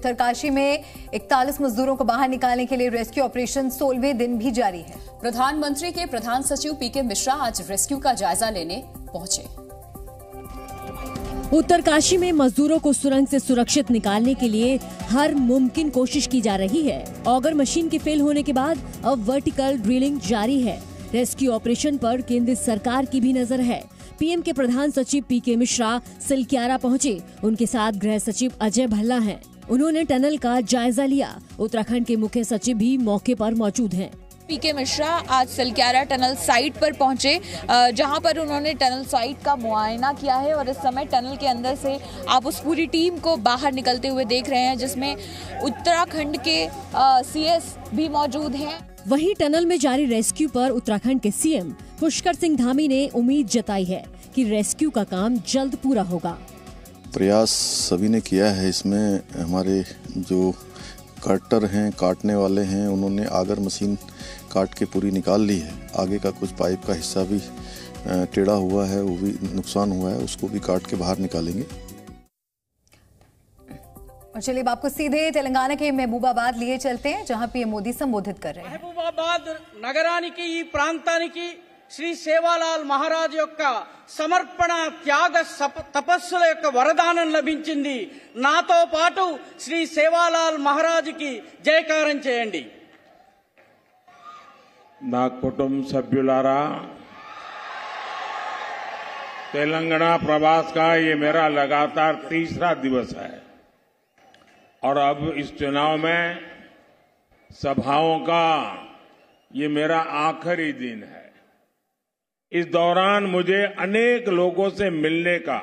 उत्तरकाशी में 41 मजदूरों को बाहर निकालने के लिए रेस्क्यू ऑपरेशन 16वें दिन भी जारी है। प्रधानमंत्री के प्रधान सचिव पीके मिश्रा आज रेस्क्यू का जायजा लेने पहुंचे। उत्तरकाशी में मजदूरों को सुरंग से सुरक्षित निकालने के लिए हर मुमकिन कोशिश की जा रही है। ऑगर मशीन के फेल होने के बाद अब वर्टिकल ड्रिलिंग जारी है। रेस्क्यू ऑपरेशन पर केंद्र सरकार की भी नजर है। पीएम के प्रधान सचिव पीके मिश्रा सिलक्यारा पहुंचे। उनके साथ गृह सचिव अजय भल्ला हैं। उन्होंने टनल का जायजा लिया। उत्तराखंड के मुख्य सचिव भी मौके पर मौजूद हैं। पीके मिश्रा आज सिलक्यारा टनल साइट पर पहुंचे, जहां पर उन्होंने टनल साइट का मुआयना किया है और इस समय टनल के अंदर से आप उस पूरी टीम को बाहर निकलते हुए देख रहे हैं, जिसमें उत्तराखंड के सीएस भी मौजूद हैं। वहीं टनल में जारी रेस्क्यू पर उत्तराखंड के सीएम पुष्कर सिंह धामी ने उम्मीद जताई है कि रेस्क्यू का काम जल्द पूरा होगा। प्रयास सभी ने किया है। इसमें हमारे जो कटर हैं, काटने वाले हैं, उन्होंने आगर मशीन काट के पूरी निकाल ली है। आगे का कुछ पाइप का हिस्सा भी टेढ़ा हुआ है, वो भी नुकसान हुआ है, उसको भी काट के बाहर निकालेंगे। और चलिए अब आपको सीधे तेलंगाना के महबूबाबाद लिए चलते हैं, जहां पीएम मोदी संबोधित कर रहे हैं। महबूबाबाद నగరానికి ఈ ప్రాంతానికి శ్రీ సేవాలాల్ మహారాజ్ యొక్క సమర్పణ త్యాగ తపస్సుల యొక్క వరదానం లభించింది। నాతో పాటు శ్రీ సేవాలాల్ మహారాజ్కి జయకారం చేయండి। నా కుటుంబ సభ్యులారా, तेलंगाना प्रवास का ये मेरा लगातार तीसरा दिवस है और अब इस चुनाव में सभाओं का ये मेरा आखिरी दिन है। इस दौरान मुझे अनेक लोगों से मिलने का,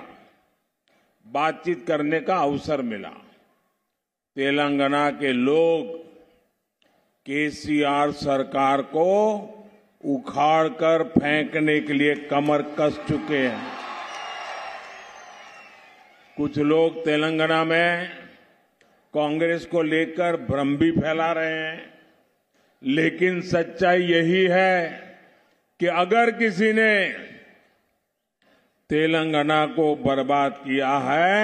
बातचीत करने का अवसर मिला। तेलंगाना के लोग केसीआर सरकार को उखाड़कर फेंकने के लिए कमर कस चुके हैं। कुछ लोग तेलंगाना में कांग्रेस को लेकर भ्रम भी फैला रहे हैं, लेकिन सच्चाई यही है कि अगर किसी ने तेलंगाना को बर्बाद किया है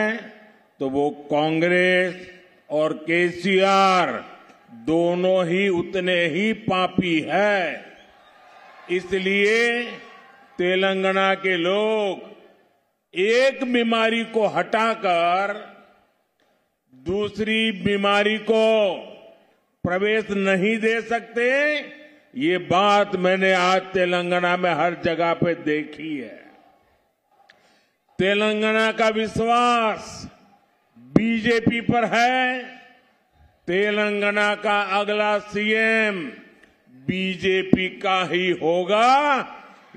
तो वो कांग्रेस और केसीआर दोनों ही उतने ही पापी है। इसलिए तेलंगाना के लोग एक बीमारी को हटाकर दूसरी बीमारी को प्रवेश नहीं दे सकते। ये बात मैंने आज तेलंगाना में हर जगह पे देखी है। तेलंगाना का विश्वास बीजेपी पर है। तेलंगाना का अगला सीएम बीजेपी का ही होगा,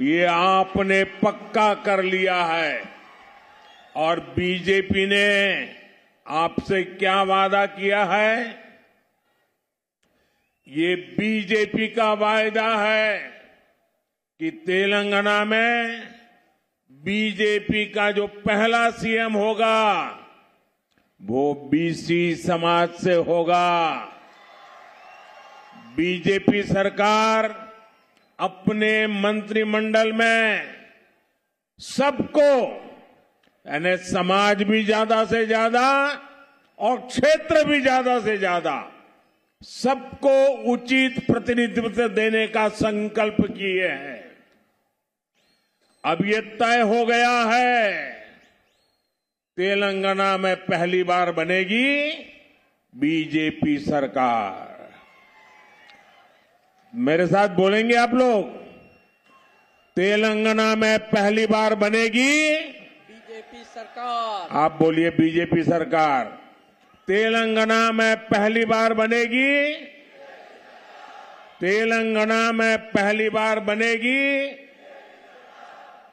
ये आपने पक्का कर लिया है। और बीजेपी ने आपसे क्या वादा किया है? ये बीजेपी का वायदा है कि तेलंगाना में बीजेपी का जो पहला सीएम होगा वो बीसी समाज से होगा। बीजेपी सरकार अपने मंत्रिमंडल में सबको, यानी समाज भी ज्यादा से ज्यादा और क्षेत्र भी ज्यादा से ज्यादा, सबको उचित प्रतिनिधित्व देने का संकल्प किए हैं। अब ये तय हो गया है, तेलंगाना में पहली बार बनेगी बीजेपी सरकार। मेरे साथ बोलेंगे आप लोग? तेलंगाना में पहली बार बनेगी बीजेपी सरकार। आप बोलिए बीजेपी सरकार। तेलंगाना में पहली बार बनेगी, तेलंगाना में पहली बार बनेगी,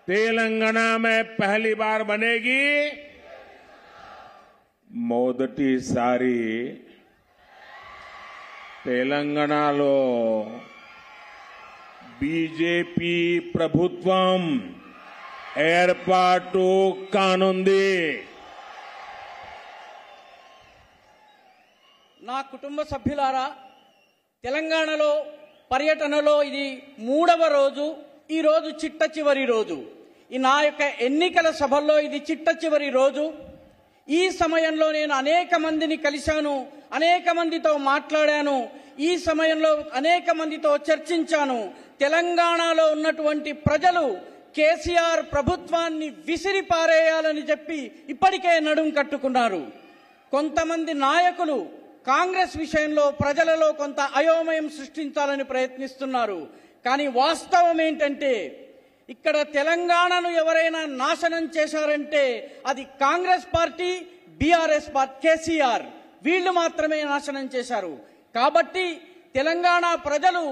तेलंगाना में पहली बार बनेगी। మొదటిసారి తెలంగాణలో బీజేపీ ప్రభుత్వం ఏర్పాటు కానుంది। నా కుటుంబ సభ్యులారా, తెలంగాణలో పర్యటనలో ఇది 3వ రోజు। ఈ రోజు చిట్ట చివరి రోజు। ఈ నా యొక్క ఎన్నికల సభల్లో ఇది చిట్ట చివరి రోజు। ఈ సమయంలో నేను అనేక మందిని కలిశాను, అనేక మందితో మాట్లాడాను, ఈ సమయంలో అనేక మందితో చర్చించాను. తెలంగాణలో ఉన్నటువంటి ప్రజలు కేసీఆర్ ప్రభుత్వాన్ని విసిరి పారేయాలని చెప్పి ఇప్పటికే నడుం కట్టుకున్నారు. కొంతమంది నాయకులు కాంగ్రెస్ విషయంలో ప్రజలలో కొంత అయోమయం సృష్టించాలని ప్రయత్నిస్తున్నారు. కానీ వాస్తవం ఏంటంటే ఇక్కడ తెలంగాణను ఎవరైనా నాశనం చేశారంటే అది Congress party, BRS party, KCR వీళ్ళు మాత్రమే నాశనం చేశారు. కాబట్టి తెలంగాణ ప్రజలు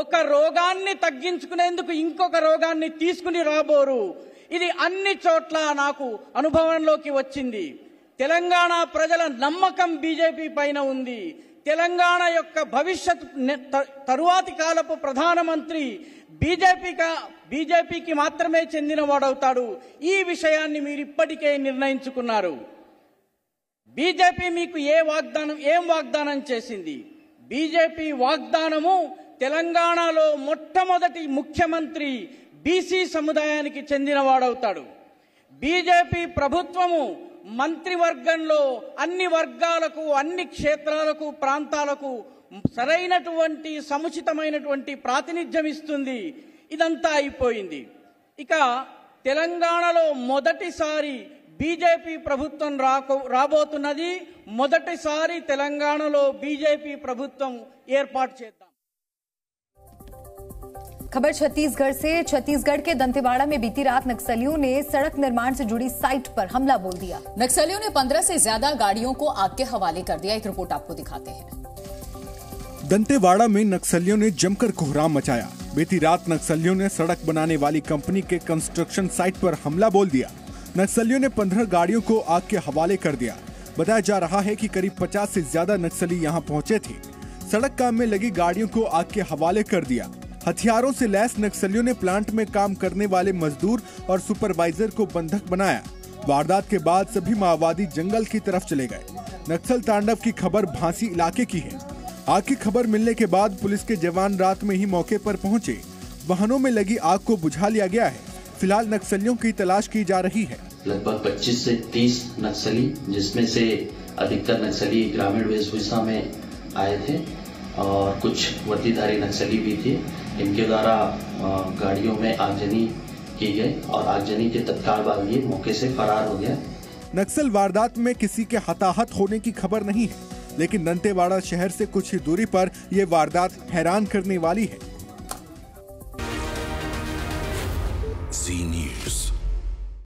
ఒక రోగాన్ని తగ్గించుకునేందుకు ఇంకొక రోగాన్ని తీసుకుని రాబోరు. ఇది అన్ని చోట్ల నాకు అనుభవంలోకి వచ్చింది. తెలంగాణ ప్రజల నమ్మకం బీజేపీ పైన ఉంది. తెలంగాణ యొక్క భవిష్యత్ తరువాతి కాలపు ప్రధానమంత్రి బీజేపీకి మాత్రమే చెందినవాడవుతాడు. ఈ విషయాన్ని మీరు ఇప్పటికే నిర్ణయించుకున్నారు. బీజేపీ మీకు ఏం వాగ్దానం చేసింది? బీజేపీ వాగ్దానము తెలంగాణలో మొట్టమొదటి ముఖ్యమంత్రి బీసీ సముదాయానికి చెందినవాడవుతాడు. బీజేపీ ప్రభుత్వము మంత్రివర్గంలో అన్ని వర్గాలకు, అన్ని క్షేత్రాలకు, ప్రాంతాలకు సరైనటువంటి సముచితమైనటువంటి ప్రాతినిధ్యం ఇస్తుంది. ఇదంతా అయిపోయింది. ఇక తెలంగాణలో మొదటిసారి బీజేపీ ప్రభుత్వం రాబోతున్నది. మొదటిసారి తెలంగాణలో బీజేపీ ప్రభుత్వం ఏర్పాటు చేద్దాం. खबर छत्तीसगढ़ से। छत्तीसगढ़ के दंतेवाड़ा में बीती रात नक्सलियों ने सड़क निर्माण से जुड़ी साइट पर हमला बोल दिया। नक्सलियों ने 15 से ज्यादा गाड़ियों को आग के हवाले कर दिया। एक रिपोर्ट आपको दिखाते हैं। दंतेवाड़ा में नक्सलियों ने जमकर कोहराम मचाया। बीती रात नक्सलियों ने सड़क बनाने वाली कंपनी के कंस्ट्रक्शन साइट पर हमला बोल दिया। नक्सलियों ने 15 गाड़ियों को आग के हवाले कर दिया। बताया जा रहा है कि करीब 50 से ज्यादा नक्सली यहां पहुंचे थे। सड़क काम में लगी गाड़ियों को आग के हवाले कर दिया। हथियारों से लैस नक्सलियों ने प्लांट में काम करने वाले मजदूर और सुपरवाइजर को बंधक बनाया। वारदात के बाद सभी माओवादी जंगल की तरफ चले गए। नक्सल तांडव की खबर भांसी इलाके की है। आग की खबर मिलने के बाद पुलिस के जवान रात में ही मौके पर पहुंचे। वाहनों में लगी आग को बुझा लिया गया है। फिलहाल नक्सलियों की तलाश की जा रही है। लगभग 25 से 30 नक्सली, जिसमें से अधिकतर नक्सली ग्रामीण वेशभूषा में आए थे और कुछ वर्दीधारी नक्सली भी थे। इनके द्वारा गाड़ियों में आगजनी की गई और आगजनी के तत्काल बाद ये मौके से फरार हो गया। नक्सल वारदात में किसी के हताहत होने की खबर नहीं है, लेकिन दंतेवाड़ा शहर से कुछ ही दूरी पर यह वारदात हैरान करने वाली है।